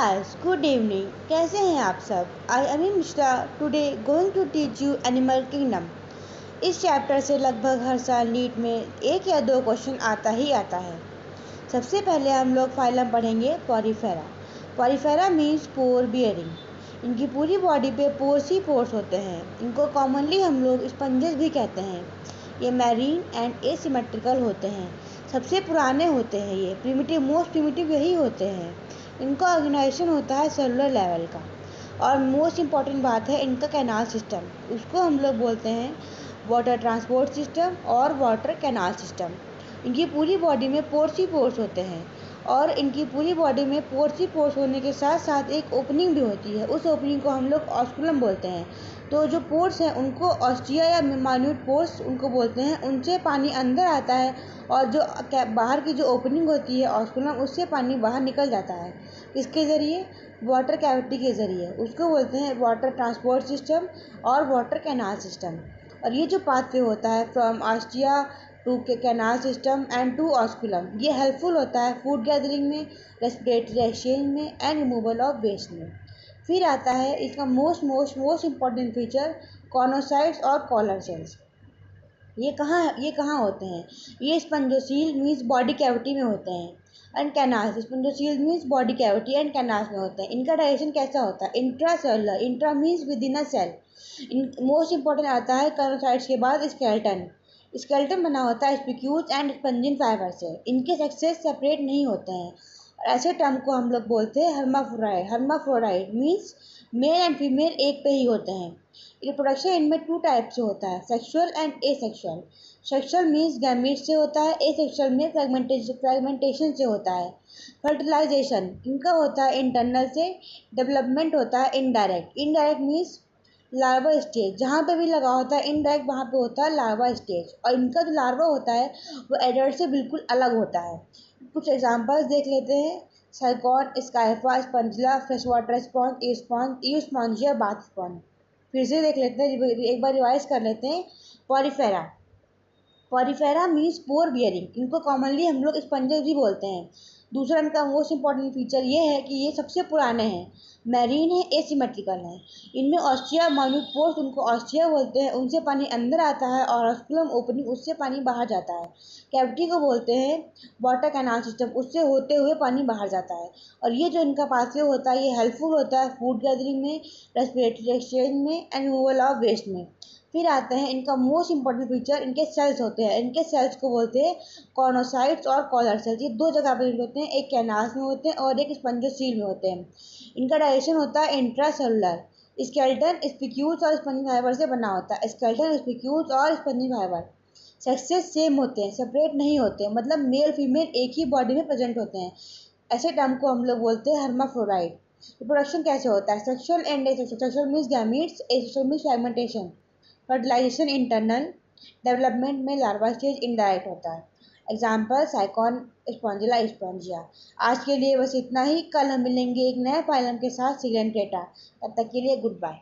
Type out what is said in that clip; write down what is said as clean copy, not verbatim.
Guys, good evening. कैसे हैं आप सब? I Ami Mishra today going to teach you animal kingdom. इस चैप्टर से लगभग हर साल नीट में एक या दो क्वेश्चन आता ही आता है। सबसे पहले हम लोग फाइलम पढ़ेंगे पॉरीफेरा। पॉरीफेरा मीन्स पोर बियरिंग। इनकी पूरी बॉडी पे पोर्स ही पोर्स होते हैं। इनको कॉमनली हम लोग स्पंजेस भी कहते हैं। ये मैरीन एंड एसिमेट्रिकल होते हैं। सबसे पुराने होते हैं। ये प्रिमिटिव, मोस्ट प्रिमिटिव यही होते हैं। इनका ऑर्गेनाइजेशन होता है सेलुलर लेवल का। और मोस्ट इम्पॉर्टेंट बात है इनका कैनाल सिस्टम। उसको हम लोग बोलते हैं वाटर ट्रांसपोर्ट सिस्टम और वाटर कैनाल सिस्टम। इनकी पूरी बॉडी में पोर्स ही पोर्स होते हैं। और इनकी पूरी बॉडी में पोर्स ही पोर्स होने के साथ साथ एक ओपनिंग भी होती है। उस ओपनिंग को हम लोग ऑस्कुलम बोलते हैं। तो जो पोर्स हैं उनको ऑस्टिया या माइन्यूट पोर्स उनको बोलते हैं। उनसे पानी अंदर आता है और जो बाहर की जो ओपनिंग होती है ऑस्कुलम, उससे पानी बाहर निकल जाता है। इसके ज़रिए वाटर कैविटी के ज़रिए उसको बोलते हैं वाटर ट्रांसपोर्ट सिस्टम और वाटर कैनाल सिस्टम। और ये जो पाथवे होता है फ्रॉम ऑस्टिया टू के canal system and to osculum, ये हेल्पफुल होता है फूड गैदरिंग में, रेस्पिरेटरी एक्सचेंज में एंड रिमूवल ऑफ वेस्ट में। फिर आता है इसका मोस्ट इम्पॉर्टेंट फीचर कॉनोसाइट्स और कॉलर सेल्स। ये कहाँ होते हैं? ये स्पंजोसील मीन्स बॉडी कैविटी में होते हैं। And canals, spongocoel means body cavity and canals में होते हैं। इनका डाइजेशन कैसा होता है? Intracellular, intra means within a cell. Most important आता है कॉनोसाइट्स के बाद स्केलेटन। स्केलेटन बना होता है स्पिक्यूल्स एंड स्पंजिन फाइबर से। इनके सेक्सेस सेपरेट नहीं होते हैं। और ऐसे टर्म को हम लोग बोलते हैं hermaphrodite. Hermaphrodite means male and female एक पे ही होते हैं। रिप्रोडक्शन इनमें टू टाइप से होता है, sexual and asexual. Sexual means gamete से होता है, एसेक्सुअल में फ्रेगमेंटेशन से होता है। फर्टिलाइजेशन इनका होता है इंटरनल से, डेवलपमेंट होता है indirect. Indirect means larva stage, जहाँ पे भी लगा होता है इनडायरेक्ट, वहाँ पे होता है लार्वा स्टेज। और इनका जो लार्वा होता है वो एडल्ट से बिल्कुल अलग होता है। कुछ एग्जांपल्स देख लेते हैं। Sycon, Scypha, Spongilla, fresh water sponge, Euspongia, bath sponge. फिर से देख लेते हैं, एक बार रिवाइज कर लेते हैं। पॉरीफेरा, पॉरीफेरा मीन्स पोर बियरिंग। इनको कॉमनली हम लोग स्पंजेस भी बोलते हैं। दूसरा इनका मोस्ट इंपॉर्टेंट फीचर ये है कि ये सबसे पुराने हैं, मैरीन है, एसिमेट्रिकल है। इनमें ऑस्टिया माइन्यूट पोर्स, उनको ऑस्टिया बोलते हैं, उनसे पानी अंदर आता है। और ऑस्कुलम ओपनिंग, उससे पानी बाहर जाता है। कैविटी को बोलते हैं वाटर कैनाल सिस्टम, उससे होते हुए पानी बाहर जाता है। और ये जो इनका पाथवे होता है ये हेल्पफुल होता है फूड गैदरिंग में, रेस्पिरेटरी एक्सचेंज में एंड रिमूवल ऑफ वेस्ट में। फिर आते हैं इनका मोस्ट इंपॉर्टेंट फीचर, इनके सेल्स होते हैं। इनके सेल्स को बोलते हैं कॉनोसाइट्स और कॉलर सेल्स। ये दो जगह पर होते हैं, एक कैनाल्स में होते हैं और एक स्पंजोसील में होते हैं। इनका डाइजेशन होता है इंट्रा सेलुलर। स्केलेटन स्पिक्यूल्स और स्पंजी फाइबर से बना होता है। स्केलेटन, स्पिक्यूल्स और स्पंजी फाइबर सेक्सेस सेम होते हैं, सेपरेट नहीं होते, मतलब मेल फीमेल एक ही बॉडी में प्रेजेंट होते हैं। ऐसे टर्म को हम लोग बोलते हैं हर्माफ्रोडाइट। रिप्रोडक्शन कैसे होता है? Sexual and asexual. Sexual means gametes, asexual means fragmentation. Fertilisation internal, development में लार्वा स्टेज इनडायरेक्ट होता है। Example sycon, spongilla, spongia. आज के लिए बस इतना ही। कल हम मिलेंगे एक नए फाइलम के साथ, सिलेंट्रेटा। तब तक के लिए गुड बाय।